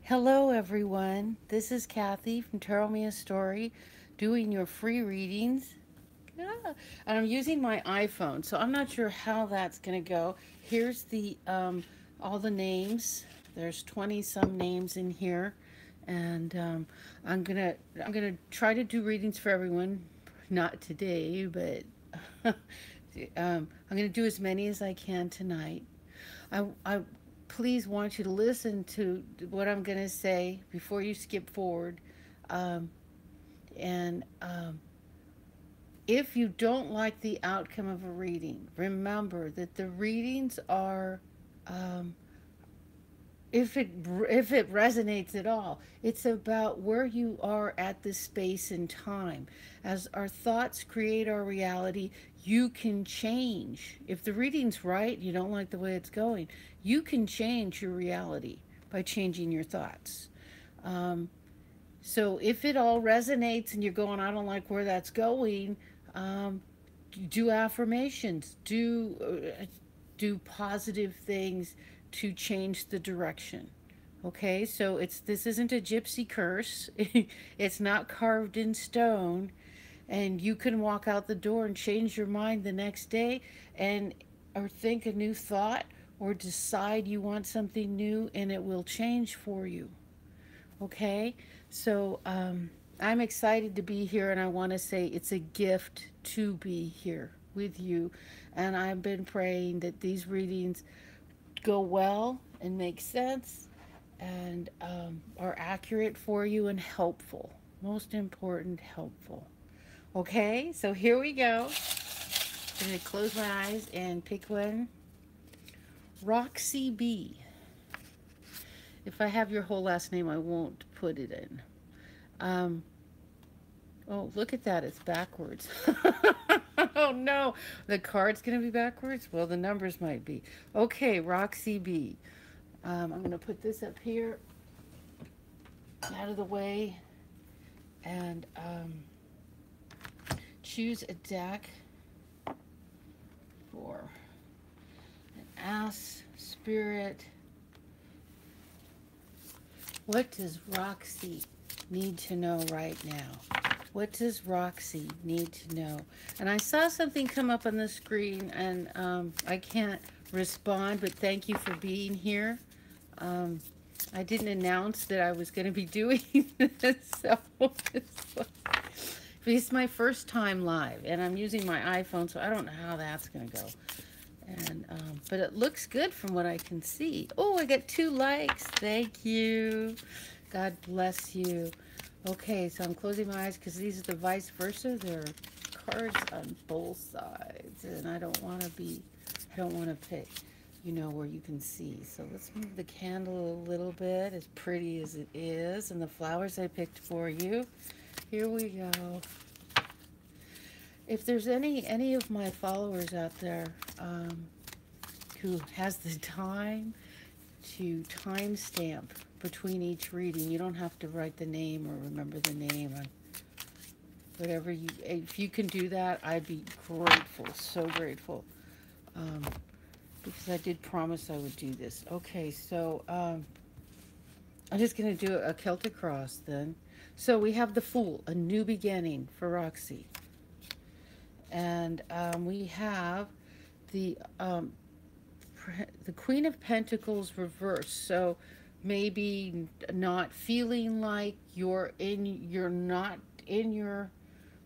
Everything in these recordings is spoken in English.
Hello, everyone. This is Cathy from Tarot Me a Story, doing your free readings. Yeah. And I'm using my iPhone, so I'm not sure how that's going to go. Here's the all the names. There's 20 some names in here, and I'm gonna try to do readings for everyone. Not today, but I'm gonna do as many as I can tonight. I please want you to listen to what I'm going to say before you skip forward. Um, and If you don't like the outcome of a reading, remember that the readings are, um, if it resonates at all, it's about where you are at this space and time. As our thoughts create our reality, you can change. If the reading's right, you don't like the way it's going, you can change your reality by changing your thoughts. Um, so if it all resonates and you're going, I don't like where that's going, um, do affirmations, do positive things to change the direction. Okay, so this isn't a gypsy curse. It's not carved in stone, and you can walk out the door and change your mind the next day, and or think a new thought, or decide you want something new, and it will change for you. Okay, so I'm excited to be here, and I want to say it's a gift to be here with you. And I've been praying that these readings go well and make sense and are accurate for you and helpful. Most important, helpful. Okay, so here we go. I'm going to close my eyes and pick one. Roxy B. If I have your whole last name, I won't put it in. Um, oh, look at that. It's backwards. Oh, no. The card's going to be backwards? Well, the numbers might be. Okay, Roxy B. I'm going to put this up here, out of the way, and choose a deck for an ass spirit. What does Roxy need to know right now? What does Roxy need to know? And I saw something come up on the screen, and I can't respond, but thank you for being here. Um, I didn't announce that I was going to be doing this, so it's my first time live, and I'm using my iPhone, so I don't know how that's going to go. And but it looks good from what I can see. Oh, I got 2 likes. Thank you. God bless you. Okay, so I'm closing my eyes because these are the vice versa. There are cards on both sides, and I don't want to pick, where you can see. So let's move the candle a little bit, as pretty as it is, and the flowers I picked for you. Here we go. If there's any of my followers out there who has the time to timestamp between each reading, you don't have to write the name or remember the name. Whatever if you can do that, I'd be grateful, so grateful, because I did promise I would do this. Okay, so I'm just going to do a Celtic cross then. So we have the Fool, a new beginning for Roxy. And we have the Queen of Pentacles reversed. So maybe not feeling like you're not in your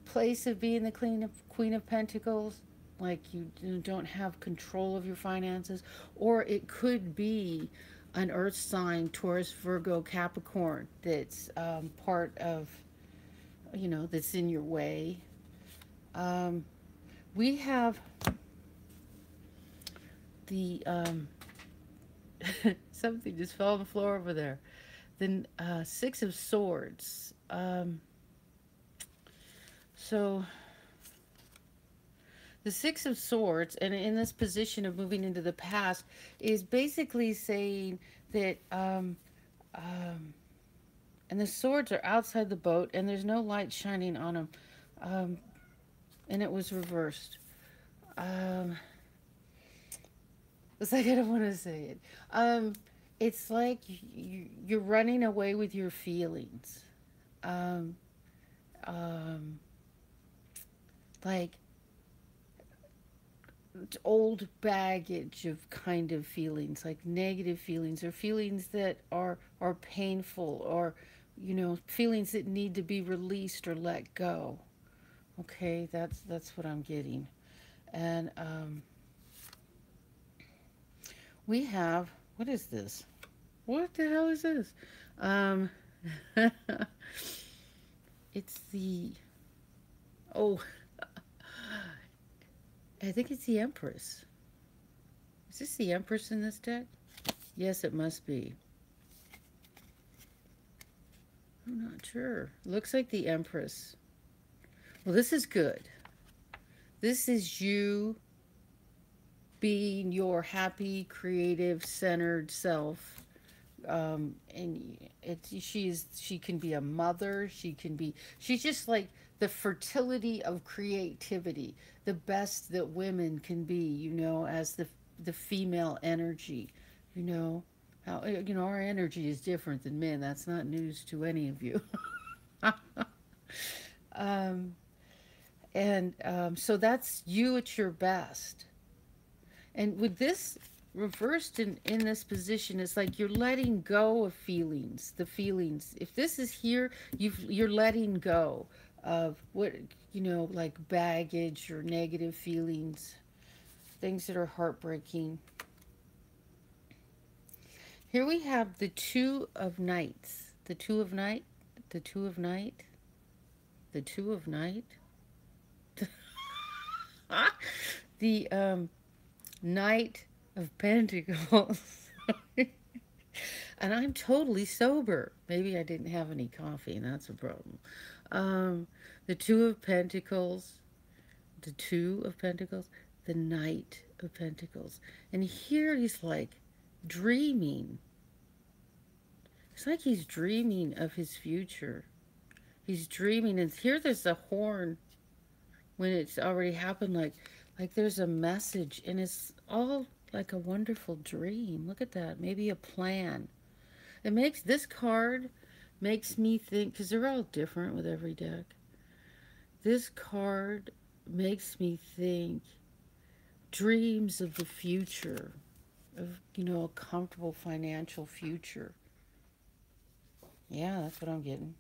place of being the Queen of Pentacles, like you don't have control of your finances. Or it could be an earth sign, Taurus, Virgo, Capricorn, that's part of, that's in your way. We have the something just fell on the floor over there. The 6 of Swords. So the 6 of Swords, and in this position of moving into the past, is basically saying that, and the swords are outside the boat, and there's no light shining on them, and it was reversed. It's like I don't want to say it. It's like you're running away with your feelings. Um, um, like old baggage of kind of feelings, like negative feelings or feelings that are painful, or feelings that need to be released or let go. Okay, that's what I'm getting. And we have, what is this? What the hell is this? Um, it's the, oh, I think it's the Empress. Is this the Empress in this deck? Yes, it must be. I'm not sure. Looks like the Empress. Well, this is good. This is you being your happy, creative, centered self. And she can be a mother. She's just like the fertility of creativity, the best that women can be. As the female energy. You know how our energy is different than men. That's not news to any of you. um, and so that's you at your best. And with this reversed in this position, it's like you're letting go of feelings, the feelings. If this is here, you're letting go of what, like baggage or negative feelings, things that are heartbreaking. Here we have the Two of Knights. The Two of Night, the Two of Night, the Two of Night. The Knight of Pentacles. And I'm totally sober. Maybe I didn't have any coffee, and that's a problem. The Two of Pentacles, the Two of Pentacles, the Knight of Pentacles. And here he's like dreaming. It's like he's dreaming of his future. He's dreaming, and here there's a horn when it's already happened, like there's a message, and it's all like a wonderful dream. Look at that. Maybe a plan. This card makes me think, because they're all different with every deck. This card makes me think dreams of the future, of, a comfortable financial future. Yeah, that's what I'm getting.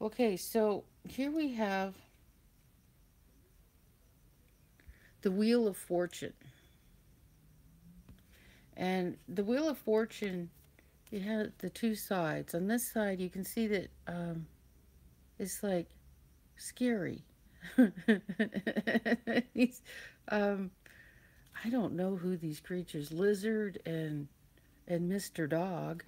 Okay, so here we have the Wheel of Fortune. And the Wheel of Fortune, it has the two sides. On this side, you can see that it's like scary. These, I don't know who these creatures, Lizard and Mr. Dog.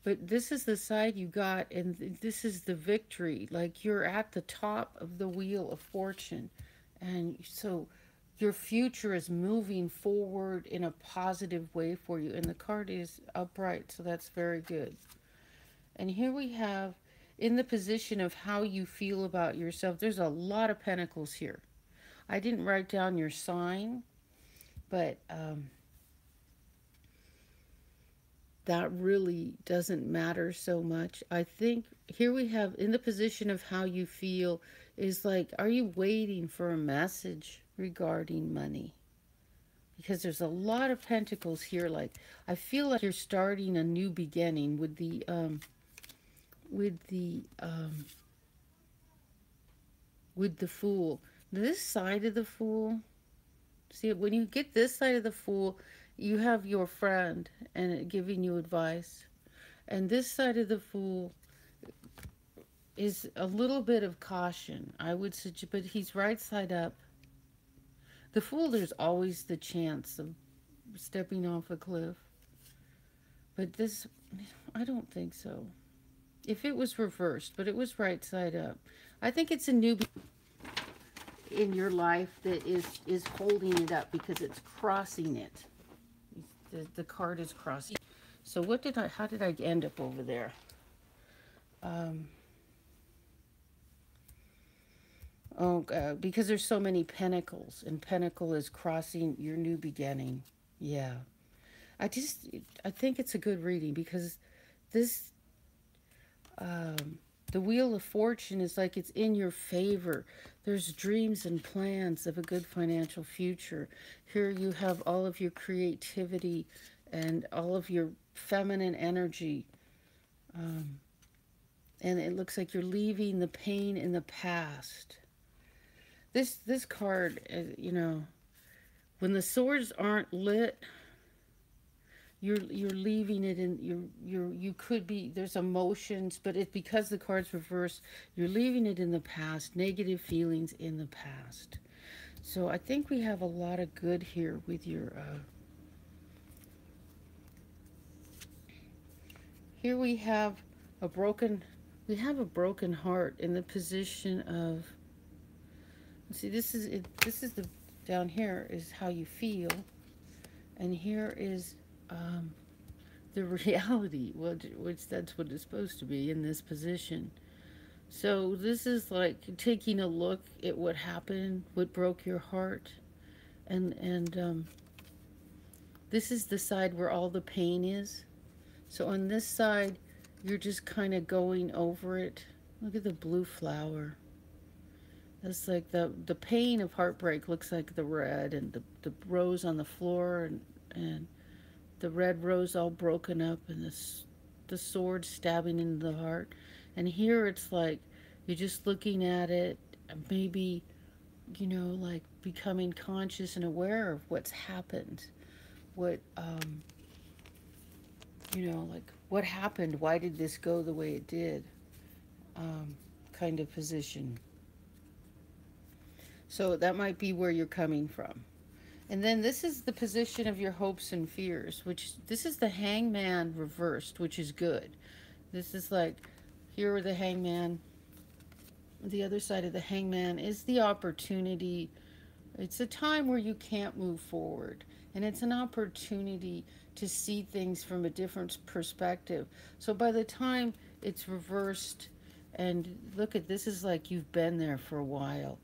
But this is the side you got, and this is the victory. Like you're at the top of the Wheel of Fortune. And so your future is moving forward in a positive way for you. And the card is upright, so that's very good. And here we have, in the position of how you feel about yourself, there's a lot of pentacles here. I didn't write down your sign, but that really doesn't matter so much. I think here we have, in the position of how you feel, is like, are you waiting for a message regarding money? Because there's a lot of pentacles here. Like, I feel like you're starting a new beginning with the Fool. This side of the Fool, see, when you get this side of the Fool, you have your friend and giving you advice. And this side of the Fool is a little bit of caution, I would suggest, but he's right side up. The Fool, there's always the chance of stepping off a cliff. But this, I don't think so. If it was reversed, but it was right side up. I think it's a new in your life that is holding it up because it's crossing it. The card is crossing. So how did I end up over there? Because there's so many pentacles, and pentacle is crossing your new beginning. Yeah. I just, I think it's a good reading because this, um, the Wheel of Fortune is like it's in your favor. There's dreams and plans of a good financial future. Here you have all of your creativity and all of your feminine energy. Um, and it looks like you're leaving the pain in the past. This card, you know, when the swords aren't lit, you're leaving it in you could be, there's emotions, but it's because the card's reversed, you're leaving it in the past, negative feelings in the past. So I think we have a lot of good here with your here a broken we have a broken heart in the position of, see, this is it, this is the, down here is how you feel, and here is the reality, which that's what it's supposed to be in this position. So this is like taking a look at what happened, what broke your heart, and this is the side where all the pain is. So on this side, you're just kind of going over it. Look at the blue flower. That's like the pain of heartbreak looks like the red, and the rose on the floor, and the red rose all broken up, and the sword stabbing into the heart. And here it's like you're just looking at it, maybe, you know, like becoming conscious and aware of what's happened. What, you know, like what happened? Why did this go the way it did? Kind of position. So that might be where you're coming from. And then this is the position of your hopes and fears, which this is the hangman reversed, which is good. This is like, here the hangman, the other side of the hangman is the opportunity. It's a time where you can't move forward, and it's an opportunity to see things from a different perspective. So by the time it's reversed, and look at this, is like you've been there for a while.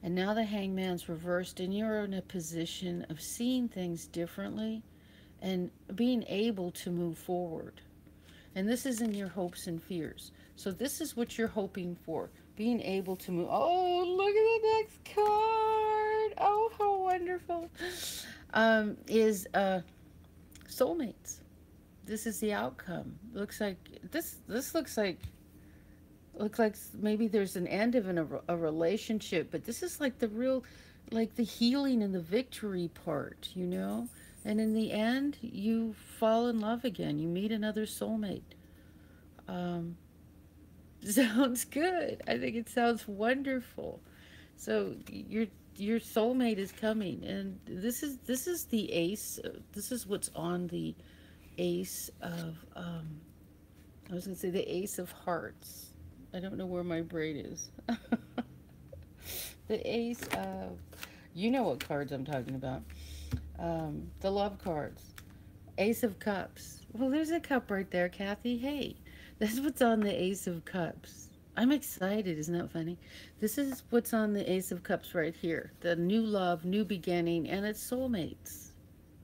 And now the hangman's reversed, and you're in a position of seeing things differently and being able to move forward. And this is in your hopes and fears. So this is what you're hoping for, being able to move. Oh, look at the next card. Oh, how wonderful. Is soulmates. This is the outcome. Looks like this looks like maybe there's an end of a relationship, but this is like the real, like the healing and the victory part, you know? And in the end, you fall in love again. You meet another soulmate. Um, Sounds good. I think it sounds wonderful. So your soulmate is coming, and this is the ace. This is what's on the ace of. I was gonna say the ace of hearts. I don't know where my brain is. The ace of, you know what cards I'm talking about. The love cards. Ace of Cups. Well, there's a cup right there, Kathy. Hey, that's what's on the Ace of Cups. I'm excited. Isn't that funny? This is what's on the Ace of Cups right here. The new love, new beginning, and it's soulmates.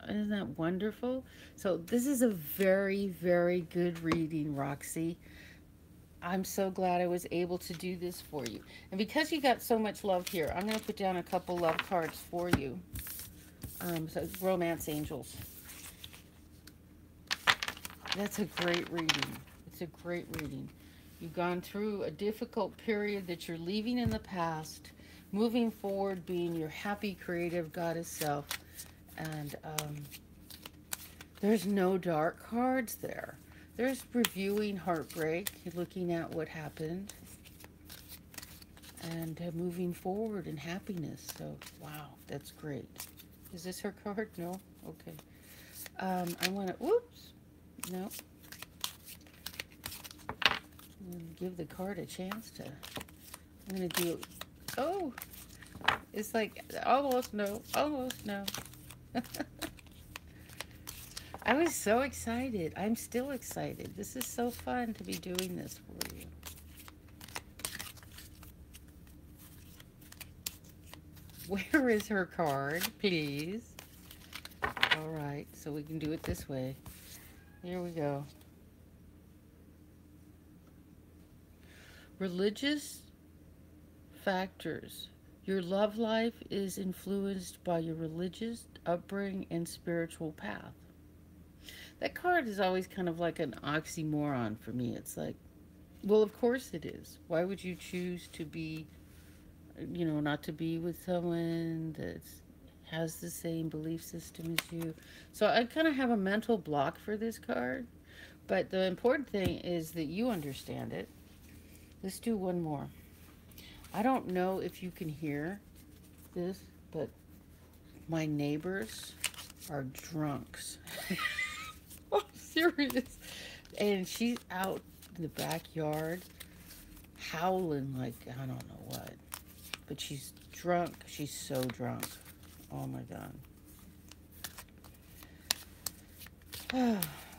Isn't that wonderful? So this is a very, very good reading, Roxy. I'm so glad I was able to do this for you. And because you got so much love here, I'm going to put down a couple love cards for you. So Romance Angels. That's a great reading. It's a great reading. You've gone through a difficult period that you're leaving in the past, moving forward, being your happy, creative goddess self. And there's no dark cards there. There's reviewing heartbreak, looking at what happened, and moving forward in happiness. So, wow, that's great. Is this her card? No? Okay. I want to, whoops. No. I'm going to give the card a chance to, I'm going to do, oh, it's like, almost no, almost no. I was so excited. I'm still excited. This is so fun to be doing this for you. Where is her card, please? All right, so we can do it this way. Here we go. Religious factors. Your love life is influenced by your religious upbringing and spiritual path. That card is always kind of like an oxymoron for me. It's like, well, of course it is. Why would you choose to be, not to be with someone that has the same belief system as you? So I kind of have a mental block for this card. But the important thing is that you understand it. Let's do one more. I don't know if you can hear this, but my neighbors are drunks. I'm serious. And she's out in the backyard howling like I don't know what. But she's drunk. She's so drunk. Oh my God.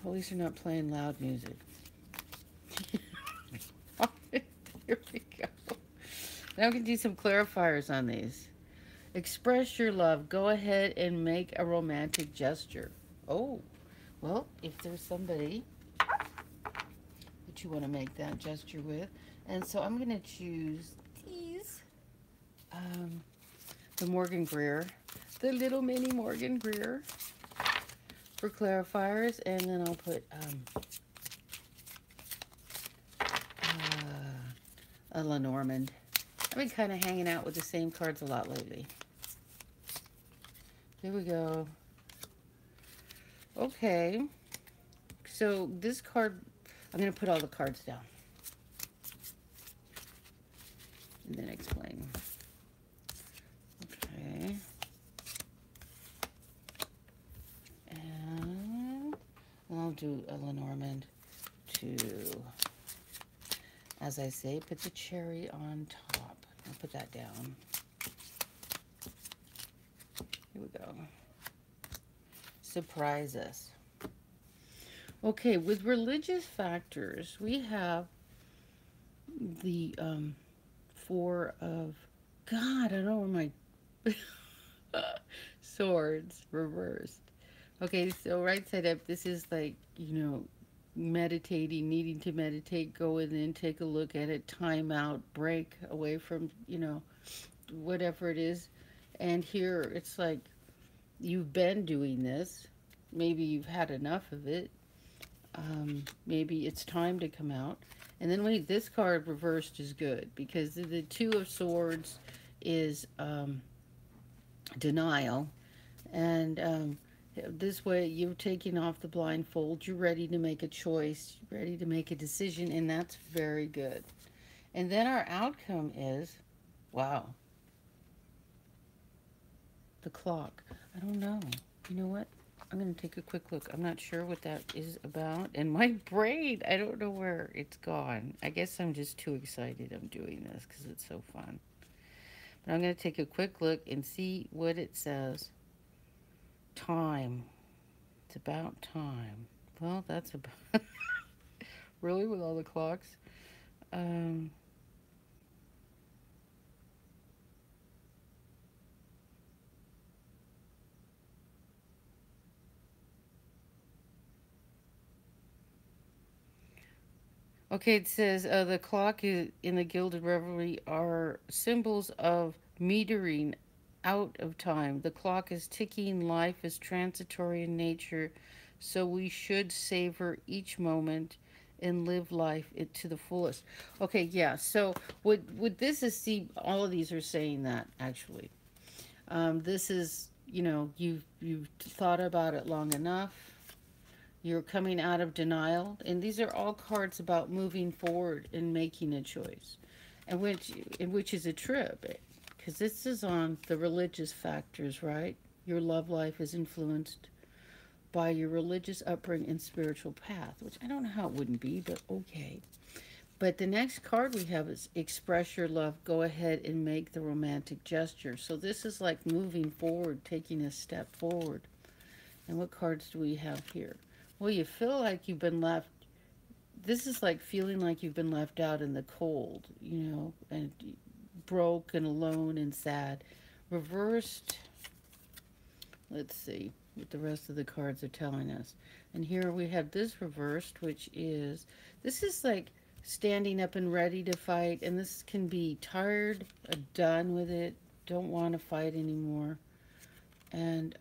At least they're not playing loud music. Here we go. Now we can do some clarifiers on these. Express your love. Go ahead and make a romantic gesture. Oh, well, if there's somebody that you want to make that gesture with. And so I'm going to choose these. The Morgan Greer. The little mini Morgan Greer for clarifiers. And then I'll put a Lenormand. I've been kind of hanging out with the same cards a lot lately. Here we go. Okay. So this card, I'm going to put all the cards down. And then explain. Okay. And I'll do a Lenormand to, as I say, put the cherry on top. I'll put that down. Here we go. Surprise us. Okay, with religious factors, we have the Four of, God, I don't know where my swords reversed. Okay, so right side up, this is like, meditating, needing to meditate, go in and take a look at it, time out, break away from, whatever it is. And here it's like you've been doing this. Maybe you've had enough of it. Maybe it's time to come out. And then this card reversed is good because the Two of Swords is denial. And this way you're taking off the blindfold. You're ready to make a choice, ready to make a decision, and that's very good. And then our outcome is, wow, the clock. I don't know. You know what? I'm going to take a quick look. I'm not sure what that is about. And my brain, I don't know where it's gone. I guess I'm just too excited I'm doing this because it's so fun. But I'm going to take a quick look and see what it says. Time. It's about time. Well, that's about... Really, with all the clocks? Okay, it says the clock in the Gilded Revelry are symbols of metering out of time. The clock is ticking. Life is transitory in nature, so we should savor each moment and live life to the fullest. Okay, yeah. So what this is, see, all of these are saying that actually. This is, you've thought about it long enough. You're coming out of denial. And these are all cards about moving forward and making a choice. And which is a trip. Because this is on the religious factors, right? Your love life is influenced by your religious upbringing and spiritual path. Which I don't know how it wouldn't be, but okay. But the next card we have is express your love. Go ahead and make the romantic gesture. So this is like moving forward, taking a step forward. And what cards do we have here? Well, you feel like you've been left. This is like feeling like you've been left out in the cold, and broke and alone and sad. Reversed, let's see. what the rest of the cards are telling us. And here we have this reversed, which is, this is like standing up and ready to fight. And this can be tired, done with it, don't want to fight anymore. And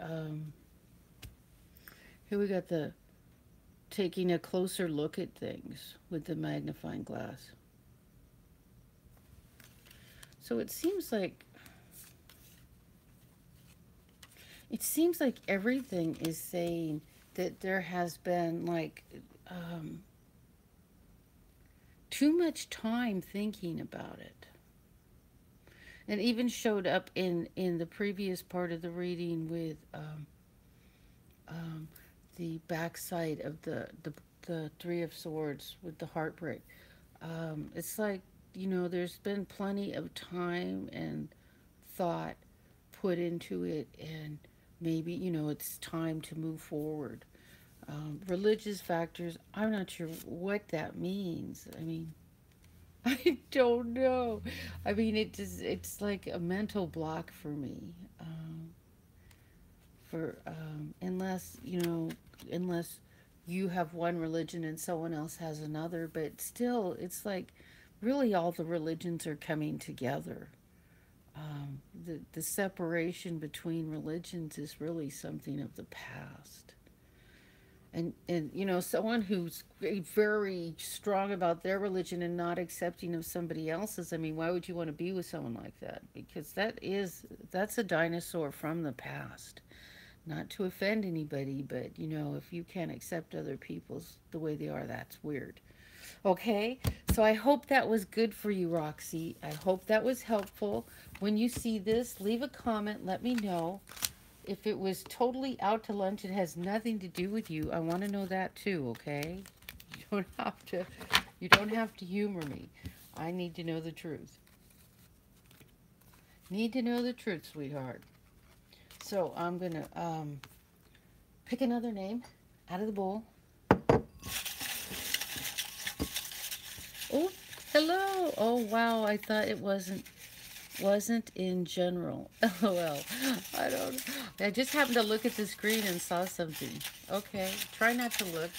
here we got the taking a closer look at things with the magnifying glass. So it seems like everything is saying that there has been like too much time thinking about it. It even showed up in the previous part of the reading with the backside of the Three of Swords with the heartbreak. It's like, you know, there's been plenty of time and thought put into it, and maybe, you know, it's time to move forward. Religious factors, I'm not sure what that means. I mean, I don't know. I mean, it's like a mental block for me. Unless, you know, unless you have one religion and someone else has another, but still, it's like really all the religions are coming together. The separation between religions is really something of the past. And you know, someone who's very strong about their religion and not accepting of somebody else's, I mean, why would you want to be with someone like that? Because that's a dinosaur from the past. Not to offend anybody, but you know, if you can't accept other people's the way they are, that's weird. Okay, so I hope that was good for you, Roxy. I hope that was helpful. When you see this, leave a comment. Let me know. If it was totally out to lunch, it has nothing to do with you. I want to know that too, okay? You don't have to, you don't have to humor me. I need to know the truth. Need to know the truth, sweetheart. So I'm going to pick another name out of the bowl. Oh, hello. Oh, wow. I thought it wasn't in general. LOL. I don't. I just happened to look at the screen and saw something. Okay. Try not to look.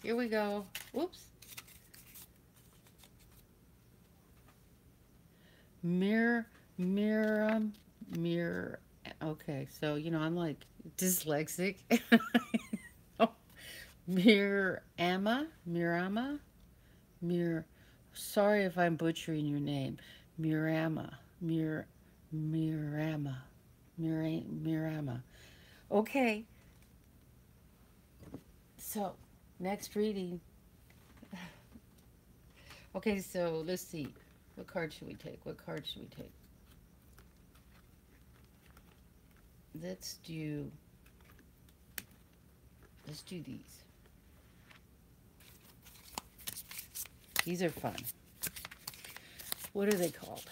Here we go. Whoops. Mirror. Okay. So, you know, I'm like dyslexic. Oh, Mirama. Mir. Sorry if I'm butchering your name. Mirama. Mirama. Mirama. Okay. So, next reading. Okay, so let's see. What card should we take? What card should we take? Let's do these. These are fun. What are they called?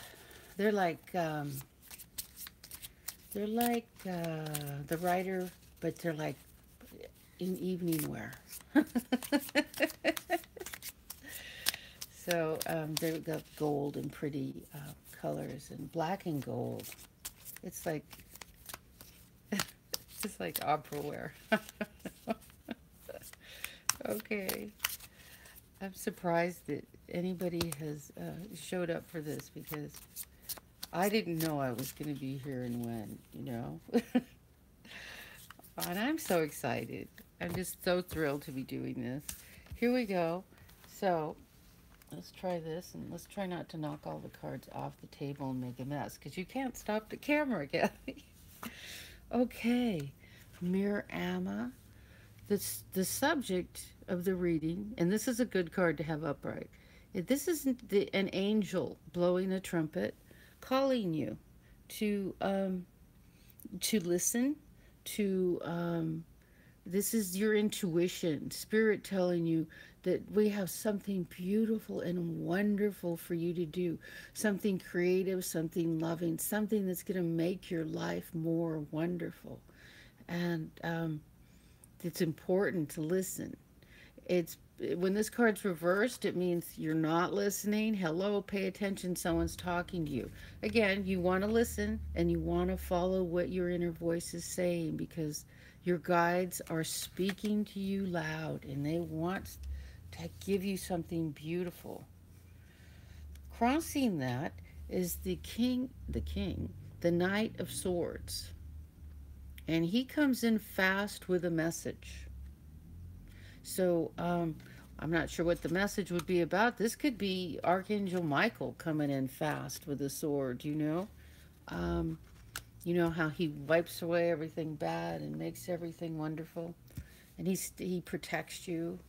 They're like the writer, but they're like in evening wear. So they've got gold and pretty colors and black and gold. It's like it's like opera wear. Okay. I'm surprised that anybody has showed up for this because I didn't know I was going to be here and when, you know. And I'm so excited. I'm just so thrilled to be doing this. Here we go. So let's try this, and let's try not to knock all the cards off the table and make a mess because you can't stop the camera, Cathy. Okay. MIRAMA. The subject of the reading, and this is a good card to have upright. This is an angel blowing a trumpet, calling you to listen. This is your intuition, spirit telling you that we have something beautiful and wonderful for you to do, something creative, something loving, something that's going to make your life more wonderful, and it's important to listen. It's when this card's reversed, it means you're not listening. Hello, pay attention, someone's talking to you. Again, you want to listen and you want to follow what your inner voice is saying because Your guides are speaking to you loud, and they want to give you something beautiful. Crossing that is the Knight of Swords. And he comes in fast with a message. So, I'm not sure what the message would be about. This could be Archangel Michael coming in fast with a sword, you know? You know how he wipes away everything bad and makes everything wonderful? And he protects you.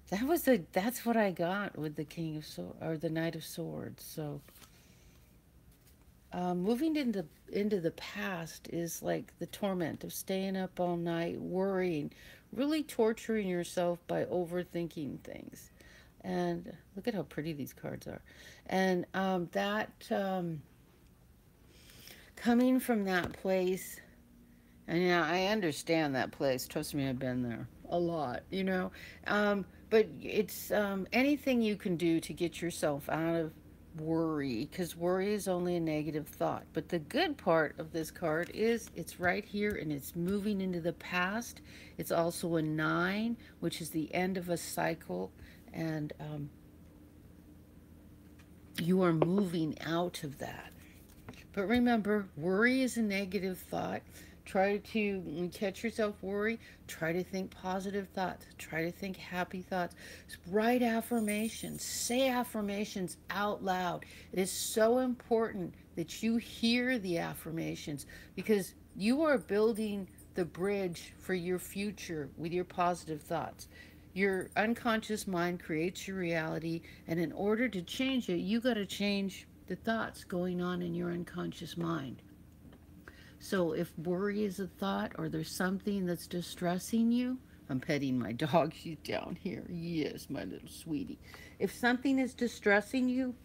That's what I got with the King of Swords, or the Knight of Swords. So, moving into the past is like the torment of staying up all night, worrying, really torturing yourself by overthinking things. And look at how pretty these cards are. And coming from that place, and yeah, I understand that place. Trust me, I've been there a lot, you know. But it's anything you can do to get yourself out of worry, because worry is only a negative thought. But the good part of this card is it's right here and it's moving into the past. It's also a 9, which is the end of a cycle, and you are moving out of that. But remember, worry is a negative thought. Try to catch yourself worry. Try to think positive thoughts. Try to think happy thoughts. Write affirmations. Say affirmations out loud. It is so important that you hear the affirmations, because you are building the bridge for your future with your positive thoughts. Your unconscious mind creates your reality, and in order to change it, you got to change the thoughts going on in your unconscious mind. So if worry is a thought, or there's something that's distressing you, I'm petting my dog, she's down here. Yes, my little sweetie. If something is distressing you,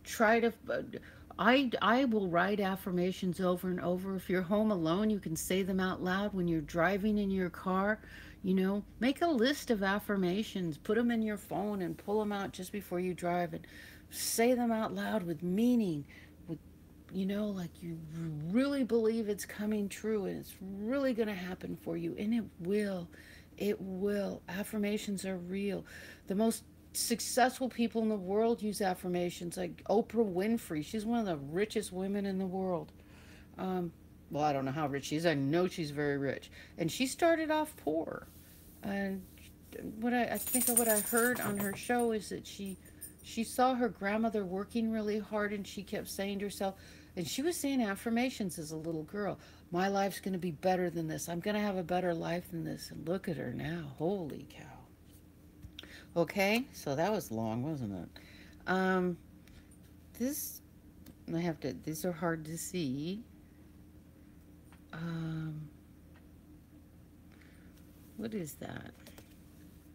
try to I will write affirmations over and over. If you're home alone, you can say them out loud. When you're driving in your car, you know, make a list of affirmations, put them in your phone and pull them out just before you drive, and say them out loud with meaning, with, you know, like you really believe it's coming true and it's really going to happen for you, and it will. It will. Affirmations are real. The most successful people in the world use affirmations, like Oprah Winfrey. She's one of the richest women in the world. Well, I don't know how rich she is. I know she's very rich. And she started off poor. And I think what I heard on her show is that she saw her grandmother working really hard, and she kept saying to herself, and she was saying affirmations as a little girl, my life's going to be better than this. I'm going to have a better life than this. And look at her now. Holy cow. Okay, so that was long, wasn't it? This, these are hard to see. What is that?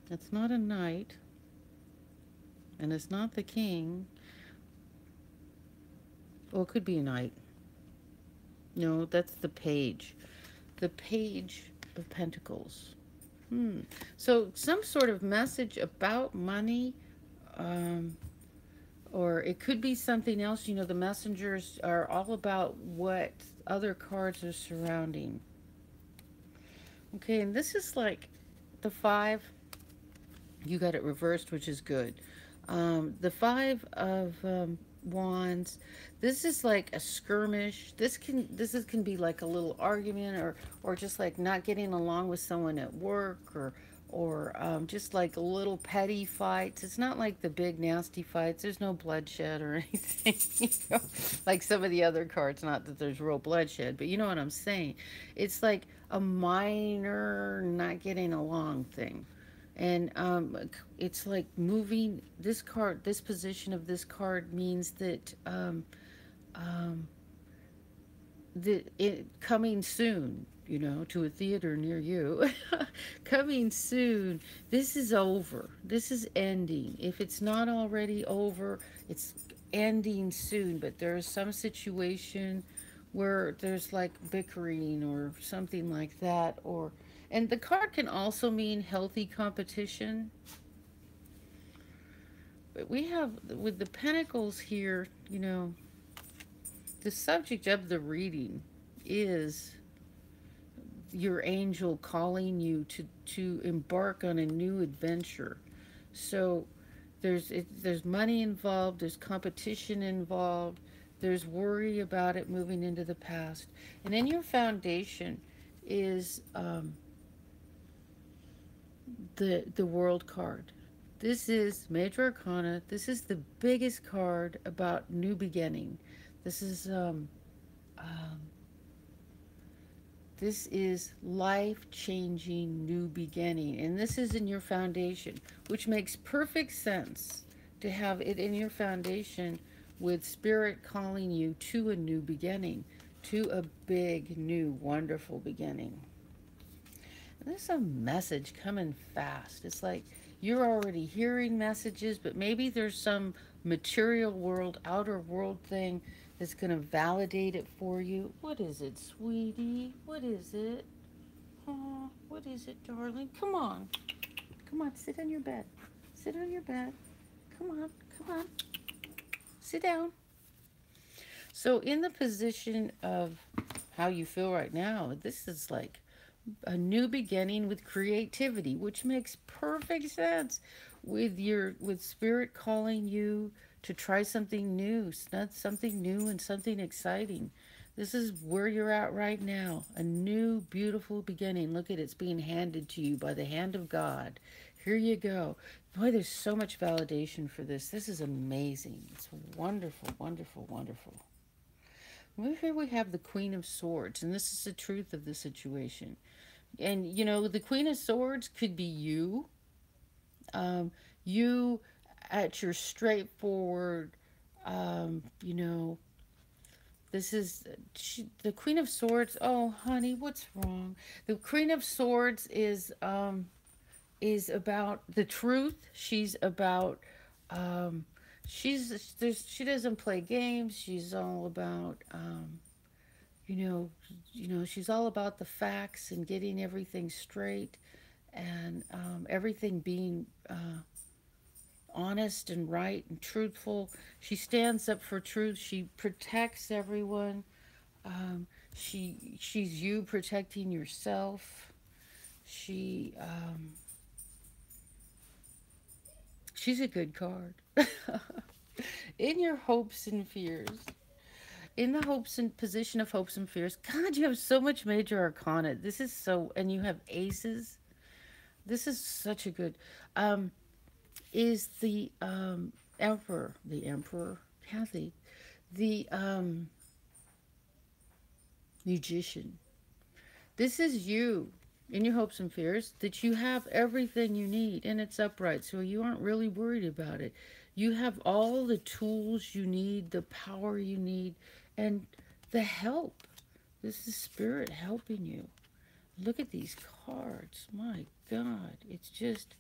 It's not a knight, and it's not the king. Oh, it could be a knight. No, that's the page. The page of pentacles. So some sort of message about money, or it could be something else. You know, the messengers are all about what other cards are surrounding. Okay, and this is like the 5. You got it reversed, which is good. The 5 of Wands. This is like a skirmish. This can be like a little argument, or just like not getting along with someone at work, or just like little petty fights. It's not like the big nasty fights. There's no bloodshed or anything, you know? Like some of the other cards. Not that there's real bloodshed, but you know what I'm saying. It's like a minor not getting along thing. And it's like moving this card. This position of this card means that it coming soon, you know, to a theater near you. Coming soon. This is over. This is ending. If it's not already over, it's ending soon. But there's some situation where there's like bickering or something like that, and the card can also mean healthy competition. But we have, with the pentacles here, you know, the subject of the reading is your angel calling you to embark on a new adventure. So there's money involved, there's competition involved, there's worry about it moving into the past. And in your foundation is the world card. This is Major Arcana. This is the biggest card about new beginning. This is um, this is life-changing new beginning, and this is in your foundation, which makes perfect sense to have it in your foundation with Spirit calling you to a new beginning, to a big, new, wonderful beginning. And there's a message coming fast. It's like you're already hearing messages, but maybe there's some material world, outer world thing that's going to validate it for you. What is it, sweetie? What is it? Oh, what is it, darling? Come on. Come on, sit on your bed. Sit on your bed. Come on, come on. Sit down. So, in the position of how you feel right now, this is like a new beginning with creativity, which makes perfect sense with spirit calling you to try something new, something new and something exciting. This is where you're at right now, a new beautiful beginning. Look at it, it's being handed to you by the hand of God. Here you go. Boy, there's so much validation for this. This is amazing. It's wonderful, wonderful, wonderful. Well, here we have the Queen of Swords, and this is the truth of the situation. And, you know, the Queen of Swords could be you. You at your straightforward, you know, this is the Queen of Swords. Oh, honey, what's wrong? The Queen of Swords is about the truth. She's about, she doesn't play games. She's all about, she's all about the facts and getting everything straight, and everything being honest and right and truthful. She stands up for truth. She protects everyone. She's you protecting yourself. She's a good card. In your hopes and fears, in the hopes and position of hopes and fears, God, you have so much major arcana. This is so, and you have aces. This is such a good. Is the emperor, Cathy, the magician. This is you in your hopes and fears, that you have everything you need and it's upright, so you aren't really worried about it. You have all the tools you need, the power you need, and the help. This is spirit helping you. Look at these cards. My God, it's just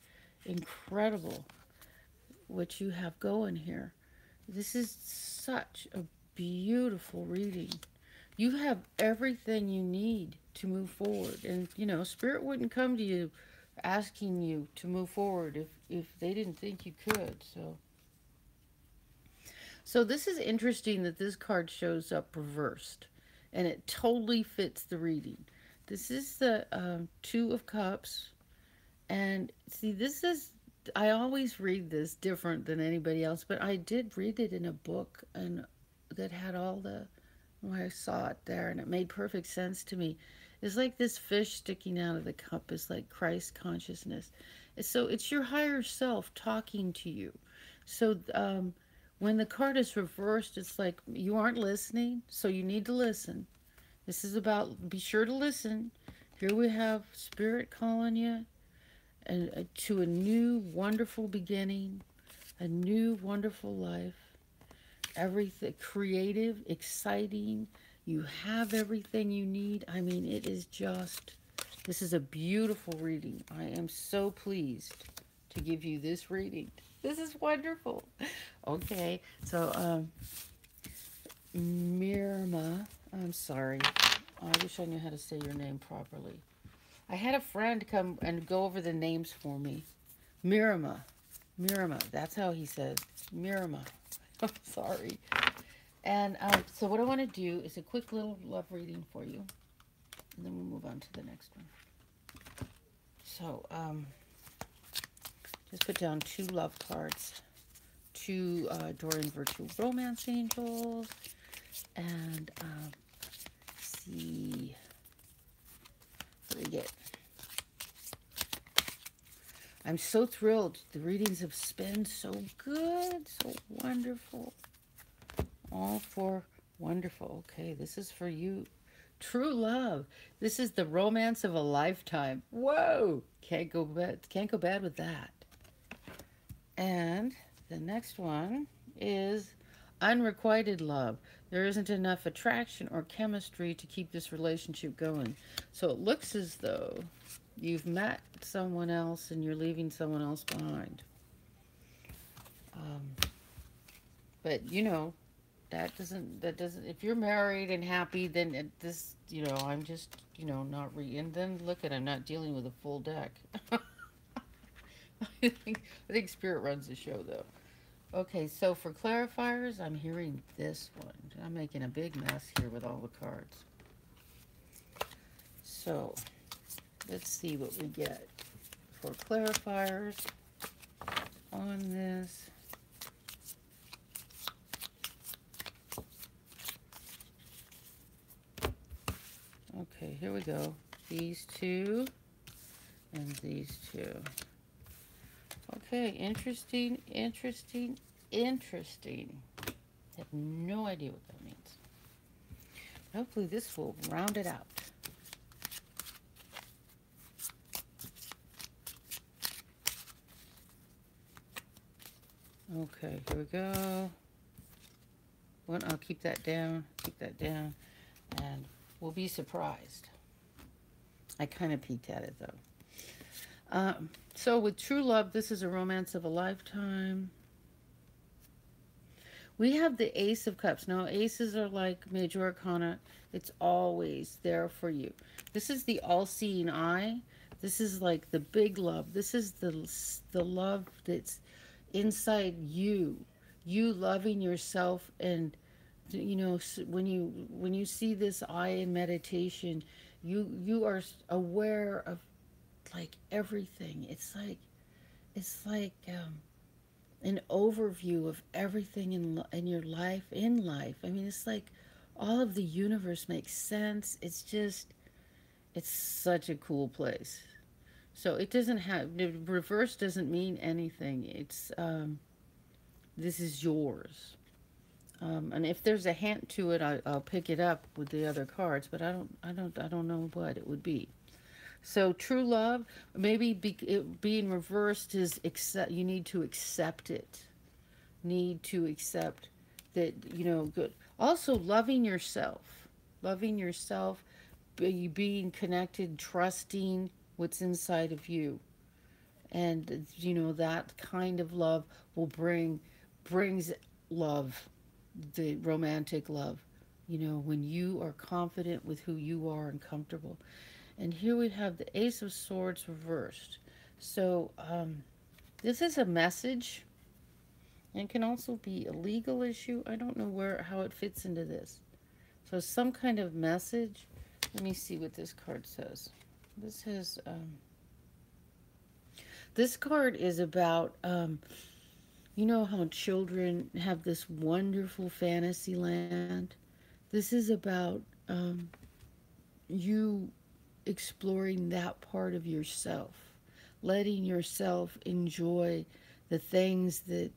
incredible what you have going here. This is such a beautiful reading. You have everything you need to move forward. And, you know, Spirit wouldn't come to you asking you to move forward if they didn't think you could. So this is interesting that this card shows up reversed. And it totally fits the reading. This is the Two of Cups. And see, this is, I always read this different than anybody else, but I did read it in a book and that had all the, when I saw it there, and it made perfect sense to me. It's like this fish sticking out of the cup is like Christ consciousness. So it's your higher self talking to you. So when the card is reversed, it's like you aren't listening, so you need to listen. This is about, be sure to listen. Here we have Spirit calling you and to a new wonderful beginning, a new wonderful life. Everything creative, exciting. You have everything you need. I mean, it is just, this is a beautiful reading. I am so pleased to give you this reading. This is wonderful. Okay, so MIRAMA, I'm sorry. I wish I knew how to say your name properly. I had a friend come and go over the names for me. MIRAMA. MIRAMA. That's how he says. MIRAMA. I'm sorry. And so what I want to do is a quick little love reading for you. And then we'll move on to the next one. So, just put down 2 love cards, 2 Dorian Virtual Romance Angels, and see what we get. I'm so thrilled. The readings have been so good, so wonderful. All for wonderful. Okay, this is for you. True love. This is the romance of a lifetime. Whoa! Can't go bad with that. And the next one is unrequited love. There isn't enough attraction or chemistry to keep this relationship going. So it looks as though you've met someone else and you're leaving someone else behind. But you know, that doesn't, if you're married and happy, then this, you know, I'm just, you know, not and then look at, I'm not dealing with a full deck. I think Spirit runs the show, though. Okay, so for clarifiers, I'm hearing this one. I'm making a big mess here with all the cards. So, let's see what we get for clarifiers on this. Okay, here we go. These 2 and these 2. Okay, interesting, interesting, interesting. I have no idea what that means. Hopefully this will round it out. Okay, here we go. One, I'll keep that down, and we'll be surprised. I kind of peeked at it, though. So with true love, this is a romance of a lifetime. We have the Ace of Cups. Now, aces are like major arcana. It's always there for you. This is the all-seeing eye. This is like the big love. This is the love that's inside you. You loving yourself, and you know, when you see this eye in meditation, you are aware of like everything. It's like an overview of everything in your life, I mean, it's like all of the universe makes sense. It's just, it's such a cool place. So it doesn't have, the reverse doesn't mean anything. It's this is yours. And if there's a hint to it, I'll pick it up with the other cards, but I don't know what it would be. So true love, maybe being reversed is you need to accept it. Need to accept that, you know, good. Also loving yourself, being connected, trusting what's inside of you. And, you know, that kind of love will brings love, the romantic love, you know, when you are confident with who you are and comfortable. And here we have the Ace of Swords reversed. So this is a message, and can also be a legal issue. I don't know how it fits into this. So some kind of message. Let me see what this card says. This has this card is about you know how children have this wonderful fantasy land. This is about you exploring that part of yourself, letting yourself enjoy the things that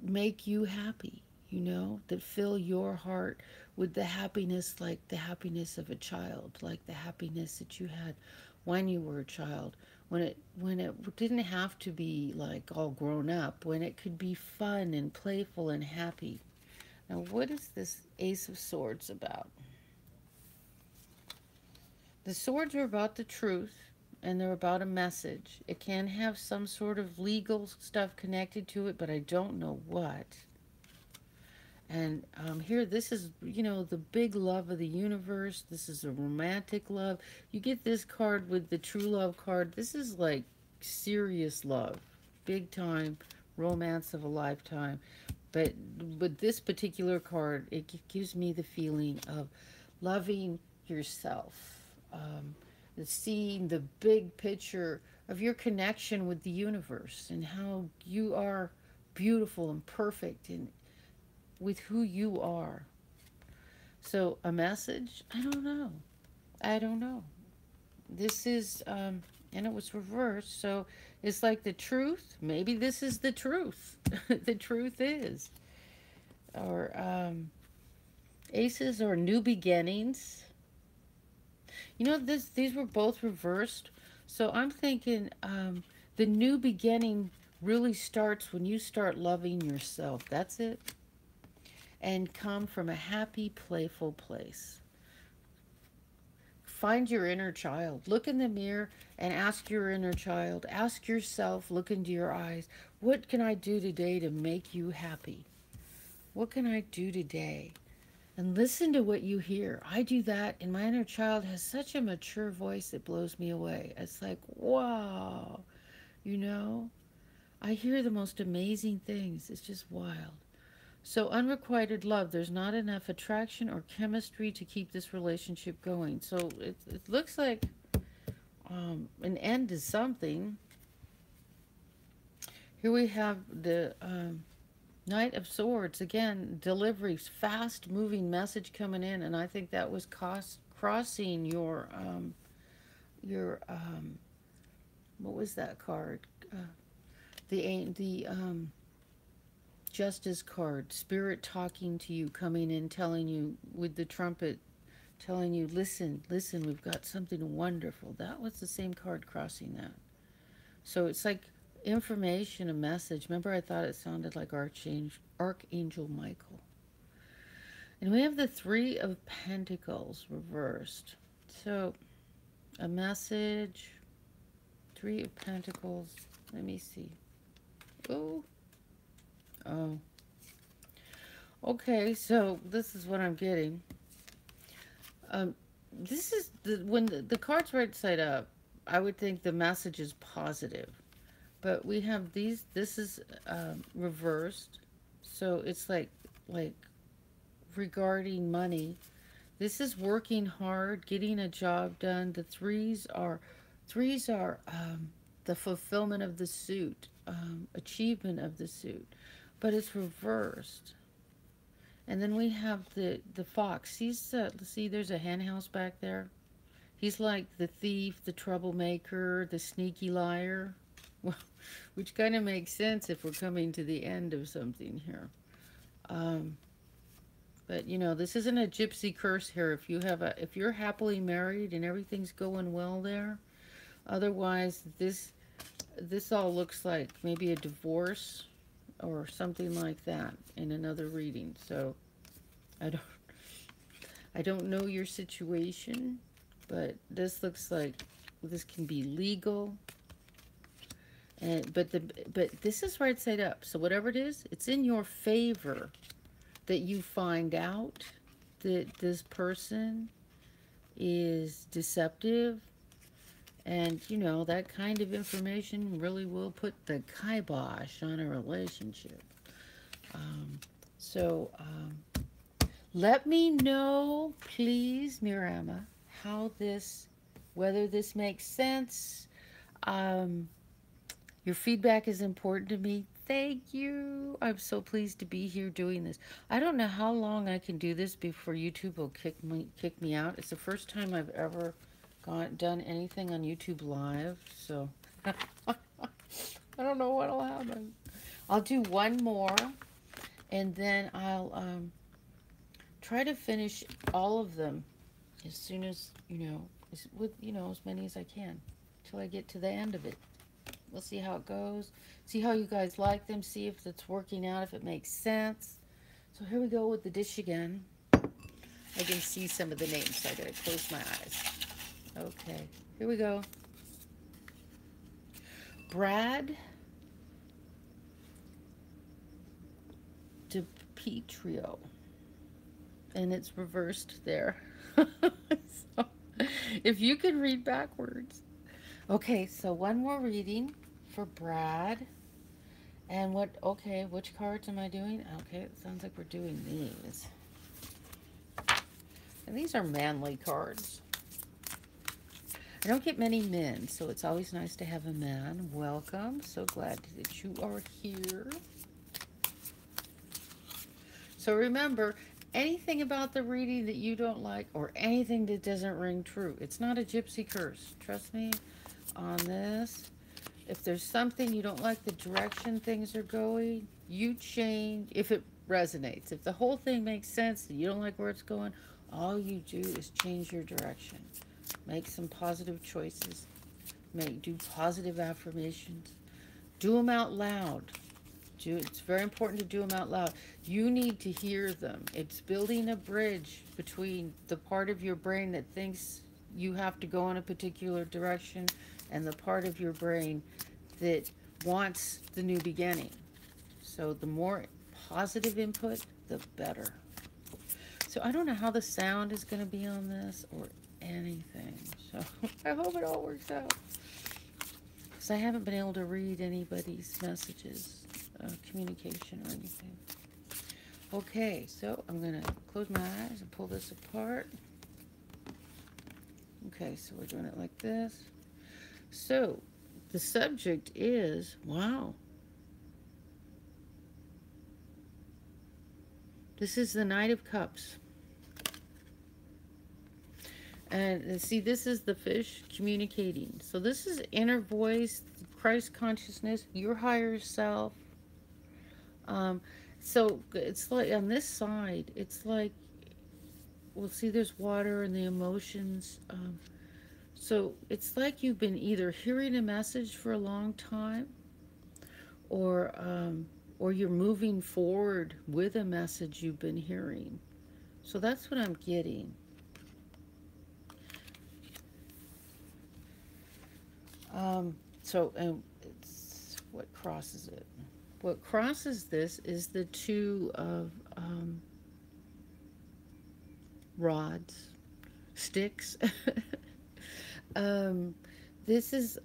make you happy, you know, that fill your heart with the happiness, like the happiness of a child, like the happiness that you had when you were a child, when it didn't have to be like all grown up, when it could be fun and playful and happy. Now, what is this Ace of Swords about? The swords are about the truth, and they're about a message. It can have some sort of legal stuff connected to it, but I don't know what. And here, this is, you know, the big love of the universe. This is a romantic love. You get this card with the true love card. This is like serious love, big time, romance of a lifetime. But with this particular card, it gives me the feeling of loving yourself. seeing the big picture of your connection with the universe and how you are beautiful and perfect and with who you are. So a message? I don't know. I don't know. This is, and it was reversed. So it's like the truth. Maybe this is the truth. The truth is. Or aces or new beginnings. You know, these were both reversed. So I'm thinking the new beginning really starts when you start loving yourself. That's it. And come from a happy, playful place. Find your inner child. Look in the mirror and ask your inner child. Ask yourself, look into your eyes. What can I do today to make you happy? What can I do today? And listen to what you hear. I do that, and my inner child has such a mature voice that blows me away. It's like, wow, you know, I hear the most amazing things. It's just wild. So unrequited love, there's not enough attraction or chemistry to keep this relationship going. So it looks like an end to something. Here we have the Knight of Swords. Again, deliveries, fast-moving message coming in. And I think that was crossing your what was that card? The Justice card, spirit talking to you, coming in, telling you with the trumpet, telling you, listen, listen, we've got something wonderful. That was the same card crossing that. So it's like information, a message. Remember, I thought it sounded like Archangel Michael. And we have the Three of Pentacles reversed. So a message, Three of Pentacles. Let me see. Oh. Oh. Okay, so this is what I'm getting. This is when the card's right side up, I would think the message is positive. But we have these, this is reversed. So it's like regarding money. This is working hard, getting a job done. The threes are the fulfillment of the suit, achievement of the suit. But it's reversed. And then we have the fox. He's see, there's a hen house back there. He's like the thief, the troublemaker, the sneaky liar. Well, which kind of makes sense if we're coming to the end of something here. But you know, this isn't a gypsy curse here. If you're happily married and everything's going well there, otherwise this all looks like maybe a divorce or something like that in another reading. So I don't know your situation, but this looks like this can be legal. And but this is right side up. So whatever it is, it's in your favor that you find out that this person is deceptive. And, you know, that kind of information really will put the kibosh on a relationship. Let me know, please, MIRAMA, whether this makes sense. Your feedback is important to me. Thank you. I'm so pleased to be here doing this. I don't know how long I can do this before YouTube will kick me out. It's the first time I've ever done anything on YouTube Live, so I don't know what'll happen. I'll do one more, and then I'll try to finish all of them as soon as, with as many as I can, till I get to the end of it. We'll see how it goes, see how you guys like them, see if it's working out, if it makes sense. So here we go with the dish again. I can see some of the names, so I gotta close my eyes. Okay, here we go. Brad DiPietro. And it's reversed there. So, if you can read backwards. Okay, so one more reading for Brad. And which cards am I doing? Okay, it sounds like we're doing these. And these are manly cards. I don't get many men, so it's always nice to have a man. Welcome. So glad that you are here. So remember, anything about the reading that you don't like or anything that doesn't ring true, it's not a gypsy curse. Trust me on this. If there's something you don't like the direction things are going, you change if it resonates. If the whole thing makes sense and you don't like where it's going, all you do is change your direction. Make some positive choices. Do positive affirmations. Do them out loud. It's very important to do them out loud. You need to hear them. It's building a bridge between the part of your brain that thinks you have to go in a particular direction and the part of your brain that wants the new beginning. So the more positive input, the better. So I don't know how the sound is going to be on this or anything. So I hope it all works out. Because I haven't been able to read anybody's messages, communication or anything. Okay, so I'm going to close my eyes and pull this apart. Okay, so we're doing it like this. So the subject is, wow. This is the Knight of Cups. And see, this is the fish communicating. So this is inner voice, Christ consciousness, your higher self. So it's like on this side, it's like, well, see, there's water and the emotions. So it's like you've been either hearing a message for a long time, or you're moving forward with a message you've been hearing. So that's what I'm getting. It's what crosses it. What crosses this is the two of rods, sticks. This is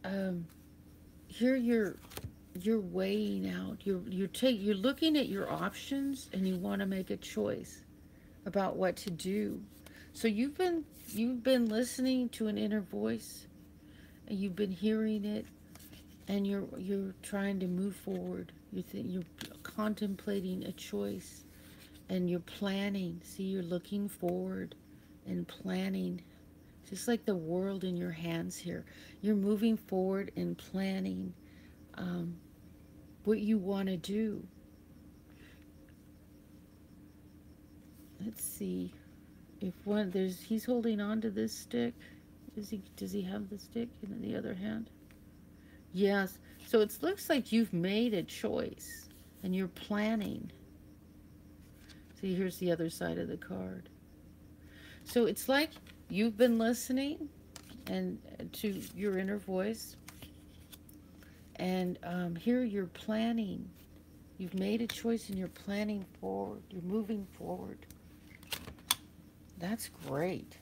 here you're weighing out. You're looking at your options and you want to make a choice about what to do. So you've been listening to an inner voice. And you've been hearing it, and you're trying to move forward. You're contemplating a choice, and you're planning. See, you're looking forward and planning, just like the world in your hands here. You're moving forward and planning what you want to do. Let's see if he's holding on to this stick. Does he have the stick in the other hand? Yes. So it looks like you've made a choice and you're planning. See, here's the other side of the card. So it's like you've been listening and to your inner voice, and here you're planning. You've made a choice and you're planning forward. You're moving forward. That's great.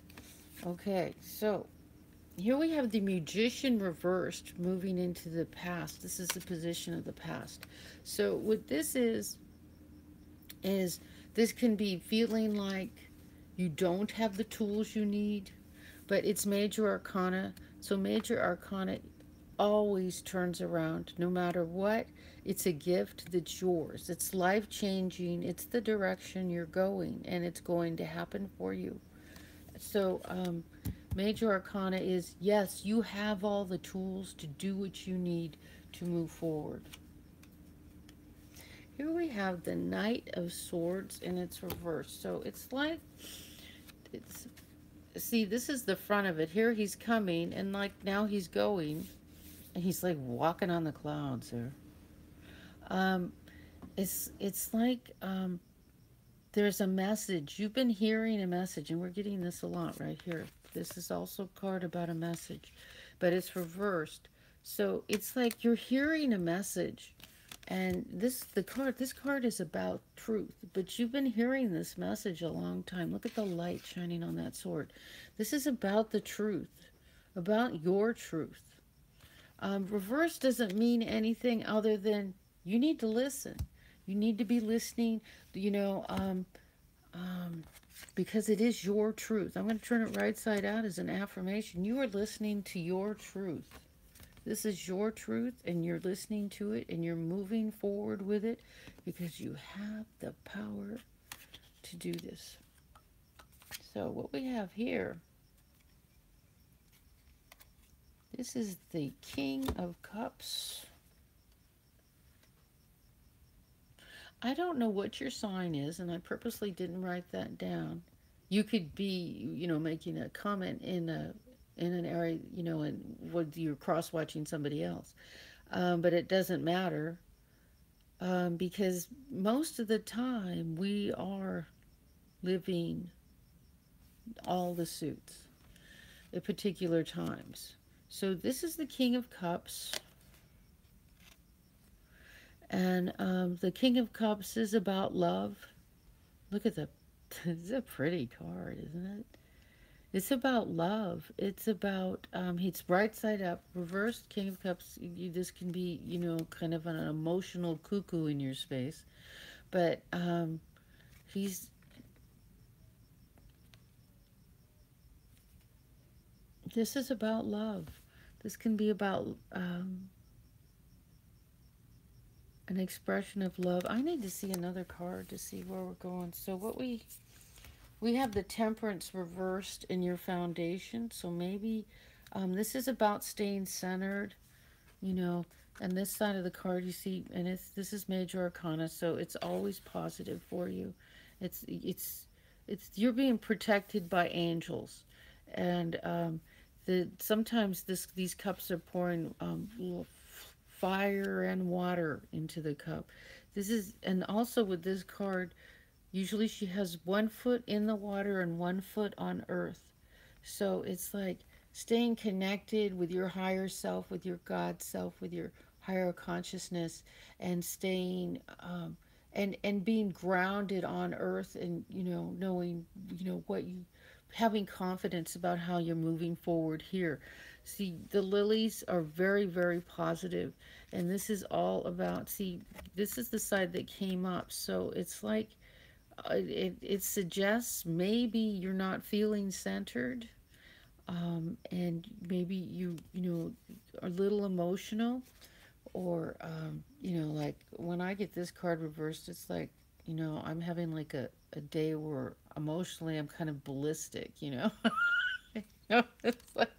Okay, so here we have the Magician reversed, moving into the past. This is the position of the past. So what this is this can be feeling like you don't have the tools you need, but it's major arcana. So major arcana always turns around no matter what. It's a gift that's yours. It's life-changing. It's the direction you're going, and it's going to happen for you. So major arcana is, yes, you have all the tools to do what you need to move forward. Here we have the Knight of Swords, and it's reversed. So it's like, see, this is the front of it. Here he's coming, and like now he's going, and he's like walking on the clouds there. It's like there's a message. You've been hearing a message, and we're getting this a lot right here. This is also a card about a message, but it's reversed. So it's like you're hearing a message, and this card is about truth, but you've been hearing this message a long time. Look at the light shining on that sword. This is about the truth, about your truth. Reverse doesn't mean anything other than you need to listen. You need to be listening. You know, because it is your truth. I'm going to turn it right side out as an affirmation. You are listening to your truth. This is your truth, and you're listening to it, and you're moving forward with it because you have the power to do this. So what we have here, this is the King of Cups. I don't know what your sign is, and I purposely didn't write that down. You could be, making a comment in an area, and what you're cross watching somebody else, but it doesn't matter, because most of the time we are living all the suits at particular times. So this is the King of Cups. And the King of Cups is about love. Look at the, it's a pretty card, isn't it? It's about love. It's about, it's right side up, reversed King of Cups. This can be, kind of an emotional cuckoo in your space. But he's, this is about love. This can be about an expression of love. I need to see another card to see where we're going. So what we have the Temperance reversed in your foundation. So maybe this is about staying centered, and this side of the card you see, and this is Major Arcana, so it's always positive for you. It's you're being protected by angels, and sometimes these cups are pouring fire and water into the cup. And also with this card, usually she has 1 foot in the water and 1 foot on earth. So it's like staying connected with your higher self, with your God self, with your higher consciousness, and staying and being grounded on earth, and knowing what you, having confidence about how you're moving forward here. See, the lilies are very, very positive, and this is all about, see, this is the side that came up, so it's like it suggests maybe you're not feeling centered, and maybe you are a little emotional, or like when I get this card reversed, it's like, I'm having like a day where emotionally I'm kind of ballistic. It's like,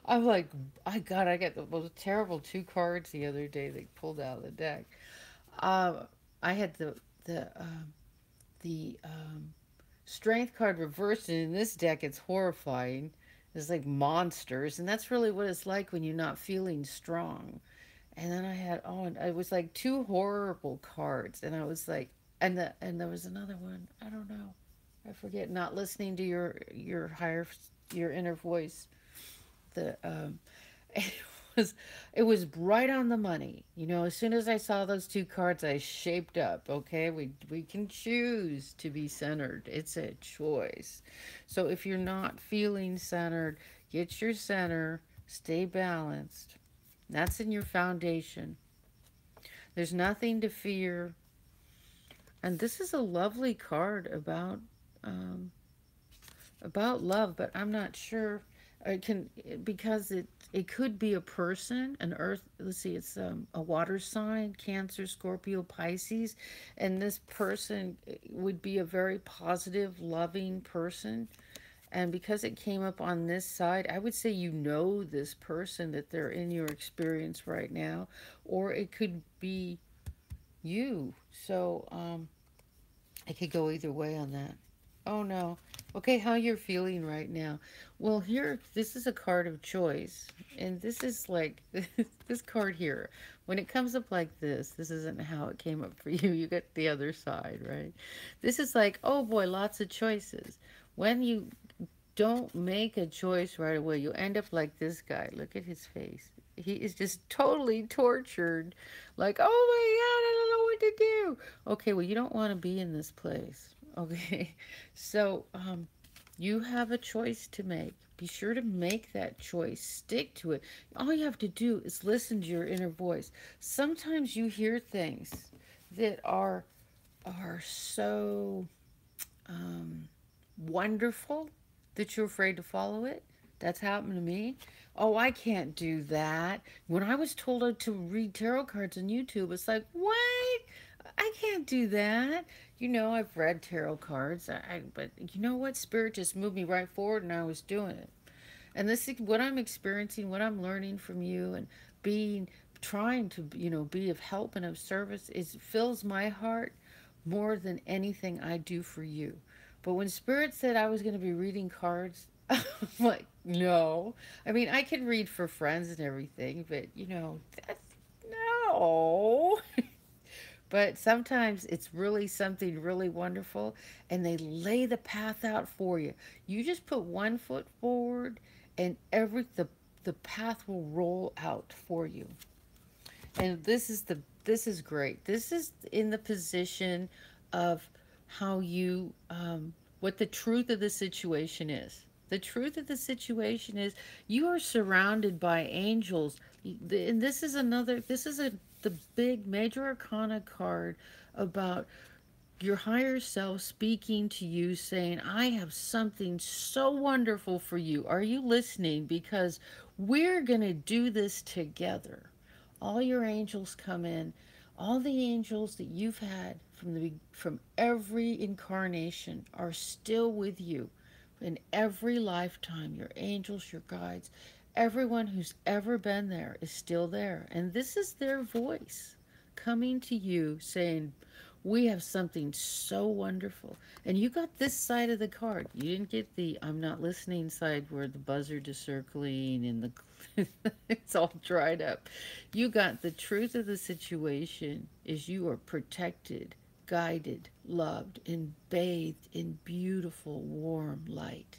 I'm like, I got the most terrible 2 cards the other day they pulled out of the deck. I had the strength card reversed, and in this deck it's horrifying. It's like monsters, and that's really what it's like when you're not feeling strong. And then I had, and it was like 2 horrible cards, and I was like, and there was another one, I don't know, I forget, not listening to your higher, your inner voice. The it it was right on the money. As soon as I saw those 2 cards, I shaped up. Okay, we can choose to be centered. It's a choice. So if you're not feeling centered, get your center, stay balanced. That's in your foundation. There's nothing to fear. And this is a lovely card about love, but I'm not sure. It can, because it could be a person, an earth. Let's see, it's a water sign, Cancer, Scorpio, Pisces, and this person would be a very positive, loving person. And because it came up on this side, I would say this person, that they're in your experience right now, or it could be you. So it could go either way on that. Oh no. Okay, how you're feeling right now. Well, here, this is a card of choice. And this is like, this card here, when it comes up like this isn't how it came up for you. You get the other side, right? This is like, oh boy, lots of choices. When you don't make a choice right away, you end up like this guy. Look at his face. He is just totally tortured. Like, oh my God, I don't know what to do. Okay, well, you don't want to be in this place. Okay, so you have a choice to make. Be sure to make that choice. Stick to it. All you have to do is listen to your inner voice. Sometimes you hear things that are so wonderful that you're afraid to follow it. That's happened to me. Oh, I can't do that. When I was told to read tarot cards on YouTube, it's like, what? I can't do that. You know, I've read tarot cards, but you know what? Spirit just moved me right forward and I was doing it. And this is what I'm experiencing, what I'm learning from you, and being, trying to, be of help and of service, is fills my heart more than anything I do for you. But when Spirit said I was going to be reading cards, I'm like, no. I mean, I can read for friends and everything, but that's no. But sometimes it's really something really wonderful, and they lay the path out for you. You just put one foot forward, and the path will roll out for you. And this is great. This is in the position of how you what the truth of the situation is. The truth of the situation is you are surrounded by angels. And this is the big major arcana card about your higher self speaking to you, saying, I have something so wonderful for you. Are you listening? Because we're going to do this together. All your angels come in. All the angels that you've had from every incarnation are still with you in every lifetime. Your angels, your guides, everyone who's ever been there is still there. And this is their voice coming to you saying, we have something so wonderful. And you got this side of the card. You didn't get the I'm not listening side where the buzzard is circling and it's all dried up. You got the truth of the situation is you are protected, guided, loved, and bathed in beautiful, warm light.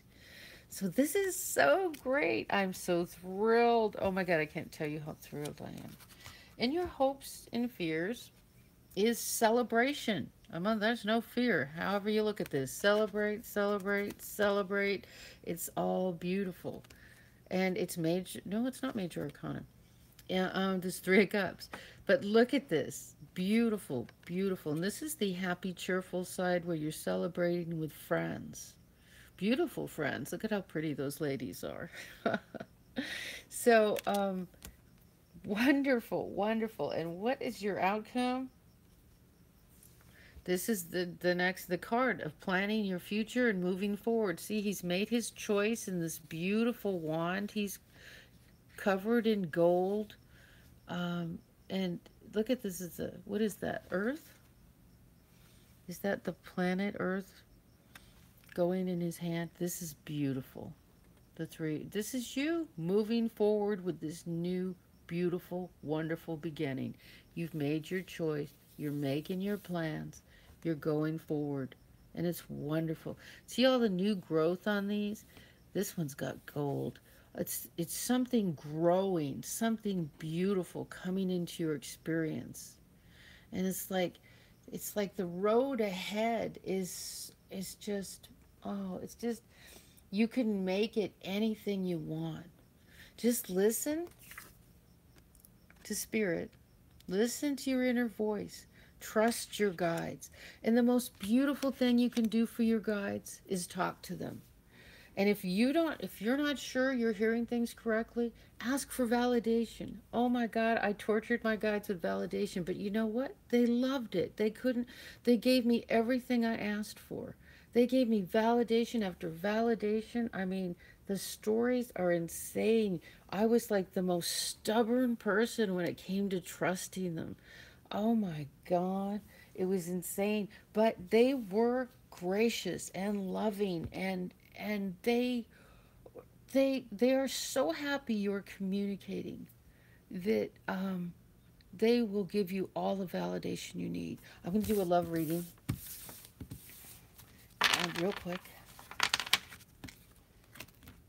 So this is so great. I'm so thrilled. Oh my God, I can't tell you how thrilled I am. And your hopes and fears is celebration. There's no fear. However you look at this, celebrate, celebrate, celebrate. It's all beautiful. And it's major. No, it's not major arcana. Yeah, there's Three of Cups. But look at this. Beautiful, beautiful. And this is the happy, cheerful side where you're celebrating with friends. Beautiful friends. Look at how pretty those ladies are. So, wonderful, wonderful. And what is your outcome? This is the card of planning your future and moving forward. See, he's made his choice in this beautiful wand. He's covered in gold. And look at this. What is that? Earth? Is that the planet Earth going in his hand? This is beautiful. This is you moving forward with this new, beautiful, wonderful beginning. You've made your choice. You're making your plans. You're going forward. And it's wonderful. See all the new growth on these? This one's got gold. It's something growing, something beautiful coming into your experience. And it's like the road ahead is just, oh, it's just, you can make it anything you want. Just listen to Spirit. Listen to your inner voice. Trust your guides. And the most beautiful thing you can do for your guides is talk to them. And if you're not sure you're hearing things correctly, ask for validation. Oh my God, I tortured my guides with validation, but you know what? They loved it. They gave me everything I asked for. They gave me validation after validation. I mean, the stories are insane. I was like the most stubborn person when it came to trusting them. Oh my God, it was insane. But they were gracious and loving, and they are so happy you're communicating that they will give you all the validation you need. I'm going to do a love reading real quick.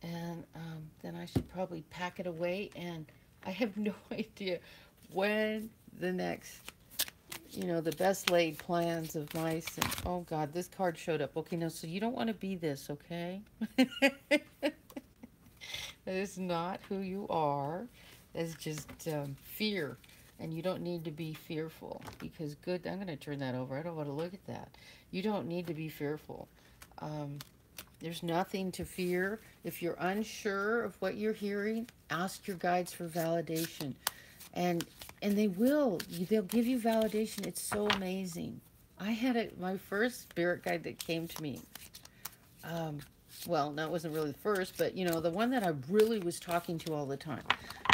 And then I should probably pack it away. And I have no idea when the next, the best laid plans of mice. And oh God, this card showed up. Okay, now, so you don't want to be this, okay? That is not who you are. That's just fear. And you don't need to be fearful because I'm going to turn that over. I don't want to look at that. You don't need to be fearful. There's nothing to fear. If you're unsure of what you're hearing, ask your guides for validation. And they will. They'll give you validation. It's so amazing. I had my first spirit guide that came to me. Um, well, no, it wasn't really the first, but you know, the one that I really was talking to all the time.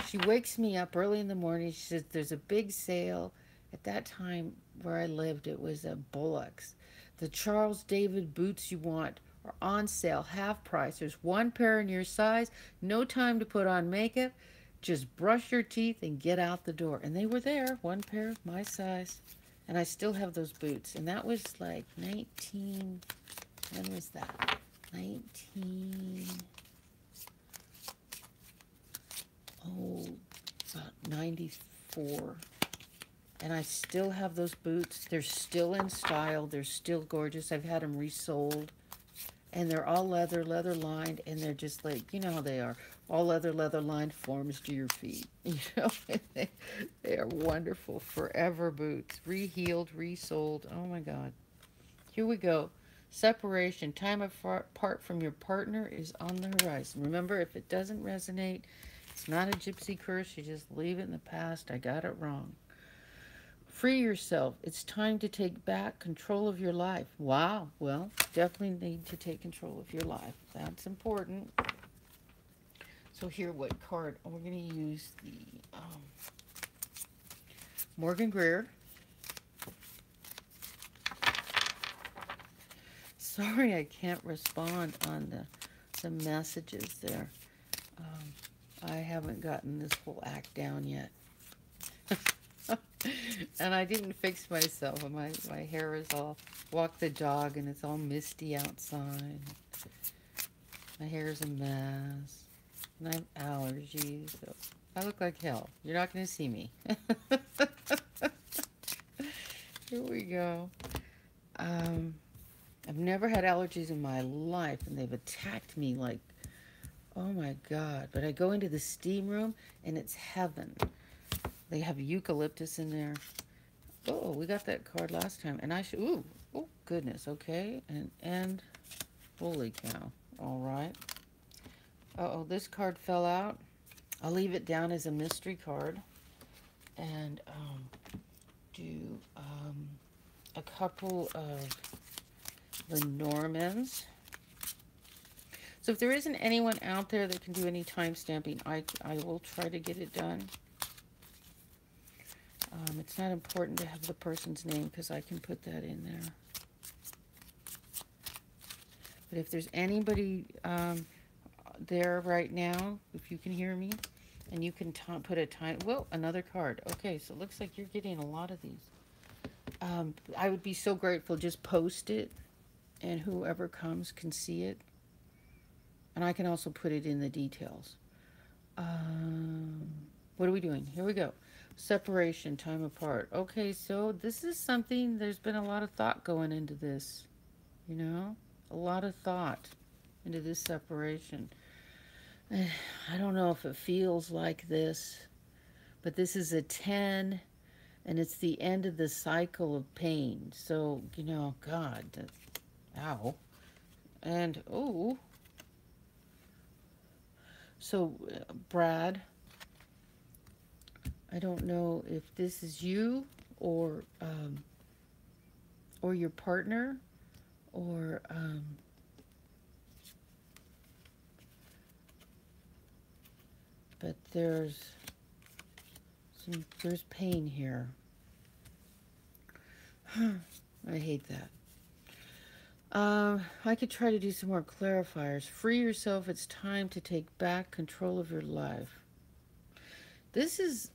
She wakes me up early in the morning. She says, "There's a big sale." At that time where I lived, it was a Bullock's. The Charles David boots you want are on sale, half price. There's one pair in your size. No time to put on makeup. Just brush your teeth and get out the door. And they were there, one pair, my size. And I still have those boots. And that was like 19, when was that? 19, oh, about 94. And I still have those boots. They're still in style. They're still gorgeous. I've had them resold. And they're all leather, leather lined, and they're just like, you know how they are. All leather, leather lined forms to your feet. You know, they are wonderful. Forever boots. Rehealed, resold. Oh my God. Here we go. Separation. Time apart from your partner is on the horizon. Remember, if it doesn't resonate, it's not a gypsy curse. You just leave it in the past. I got it wrong. Free yourself. It's time to take back control of your life. Wow. Well, definitely need to take control of your life. That's important. So here, what card? We're going to use the Morgan Greer. Sorry, I can't respond on the messages there. I haven't gotten this whole act down yet. And I didn't fix myself. My hair is all, walk the dog and it's all misty outside. My hair is a mess. And I have allergies. So I look like hell. You're not going to see me. Here we go. I've never had allergies in my life, and they've attacked me like, oh my God. But I go into the steam room and it's heaven. They have eucalyptus in there. Oh, we got that card last time. And I should, ooh, oh goodness, okay. And, holy cow. All right. Uh-oh, this card fell out. I'll leave it down as a mystery card. And do a couple of the Normans. So if there isn't anyone out there that can do any time stamping, I will try to get it done. It's not important to have the person's name because I can put that in there. But if there's anybody there right now, if you can hear me, and you can put a time... Whoa, another card. Okay, so it looks like you're getting a lot of these. I would be so grateful. Just post it, and whoever comes can see it. And I can also put it in the details. What are we doing? Here we go. Separation, time apart. Okay, so this is something, there's been a lot of thought going into this. You know? A lot of thought into this separation. I don't know if it feels like this, but this is a 10, and it's the end of the cycle of pain. So, you know, God, ow. And, oh. So, Brad, I don't know if this is you or your partner, or but there's pain here. I hate that. I could try to do some more clarifiers. Free yourself. It's time to take back control of your life. This is,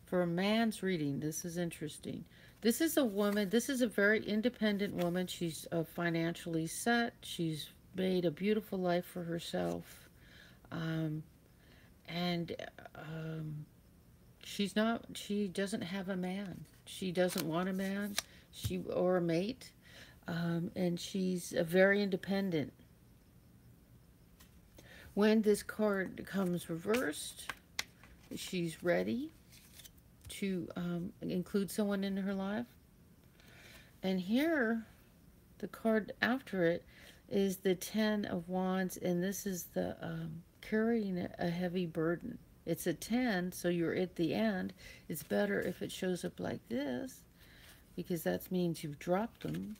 for a man's reading, this is interesting. This is a woman, this is a very independent woman. She's financially set. She's made a beautiful life for herself. She doesn't have a man. She doesn't want a man, or a mate. And she's very independent. When this card comes reversed, she's ready to include someone in her life. And here, the card after it is the Ten of Wands, and this is the carrying a heavy burden. It's a 10, so you're at the end. It's better if it shows up like this because that means you've dropped them.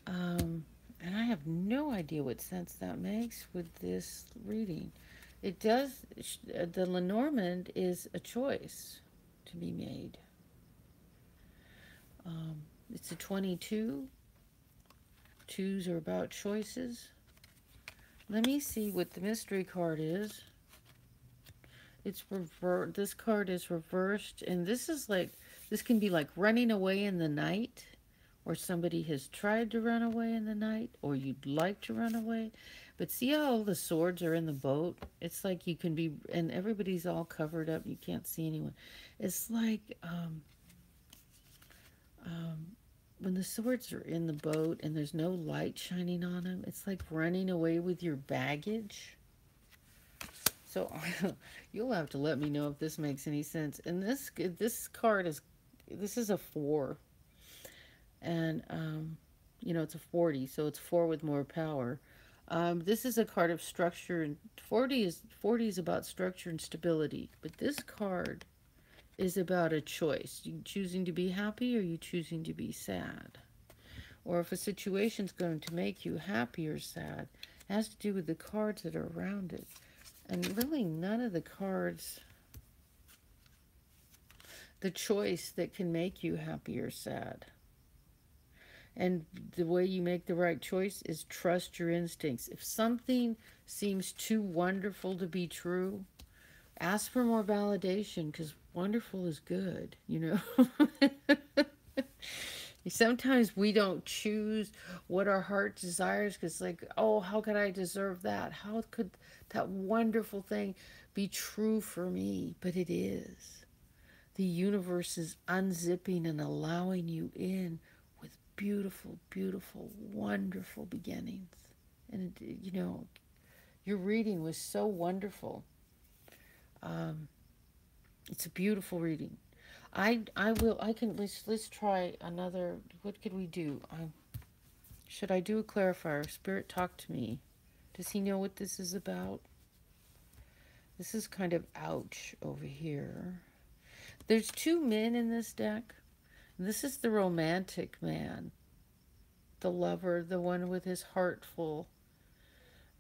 And I have no idea what sense that makes with this reading. It does, the Lenormand is a choice to be made. It's a 22. Twos are about choices. Let me see what the mystery card is. It's reversed. This card is reversed, and this is like, this can be like running away in the night, or somebody has tried to run away in the night, or you'd like to run away. But see how all the swords are in the boat? It's like you can be, and everybody's all covered up. You can't see anyone. It's like when the swords are in the boat and there's no light shining on them, it's like running away with your baggage. So you'll have to let me know if this makes any sense. And this card is, this is a 4. And, you know, it's a 40, so it's 4 with more power. This is a card of structure, and 40 is about structure and stability. But this card is about a choice. You choosing to be happy or you choosing to be sad. Or if a situation's going to make you happy or sad, it has to do with the cards that are around it. And really none of the cards, the choice that can make you happy or sad. And the way you make the right choice is trust your instincts. If something seems too wonderful to be true, ask for more validation, because wonderful is good, you know. Sometimes we don't choose what our heart desires because, like, oh, how could I deserve that? How could that wonderful thing be true for me? But it is. The universe is unzipping and allowing you in with beautiful, beautiful, wonderful beginnings. And, you know, your reading was so wonderful. It's a beautiful reading. Let's try another. What could we do? Should I do a clarifier? Spirit, talk to me. Does he know what this is about? This is kind of ouch over here. There's 2 men in this deck. This is the romantic man, the lover, the one with his heart full,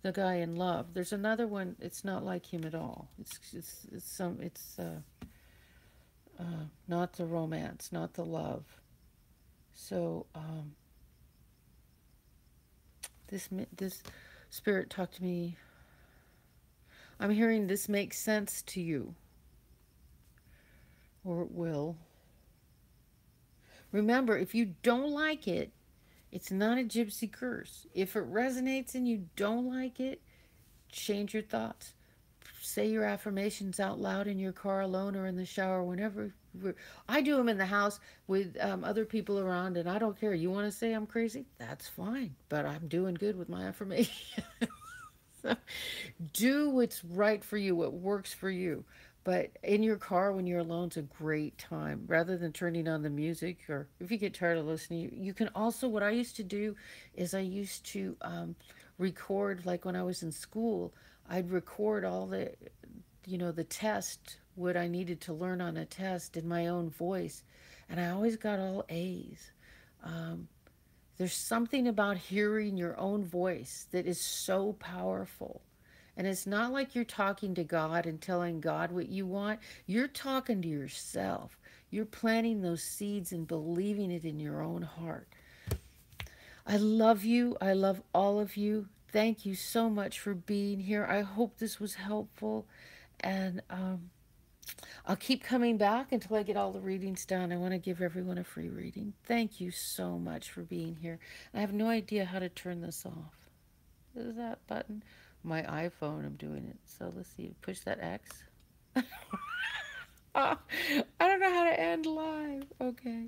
the guy in love. There's another one. It's not like him at all. It's not the romance, not the love. So this spirit, talk to me. I'm hearing this makes sense to you, or it will. Remember, if you don't like it, it's not a gypsy curse. If it resonates and you don't like it, change your thoughts. Say your affirmations out loud in your car alone or in the shower, whenever. I do them in the house with other people around, and I don't care. You want to say I'm crazy? That's fine, but I'm doing good with my affirmation. So, do what's right for you, what works for you. But in your car when you're alone is a great time. Rather than turning on the music, or if you get tired of listening, you can also, what I used to do is I used to record, like when I was in school, I'd record all the, you know, the test, what I needed to learn on a test in my own voice. And I always got all A's. There's something about hearing your own voice that is so powerful. And it's not like you're talking to God and telling God what you want. You're talking to yourself. You're planting those seeds and believing it in your own heart. I love you. I love all of you. Thank you so much for being here. I hope this was helpful. And I'll keep coming back until I get all the readings done. I want to give everyone a free reading. Thank you so much for being here. I have no idea how to turn this off. Is that button? My iPhone, I'm doing it. So let's see. Push that X. I don't know how to end live. Okay.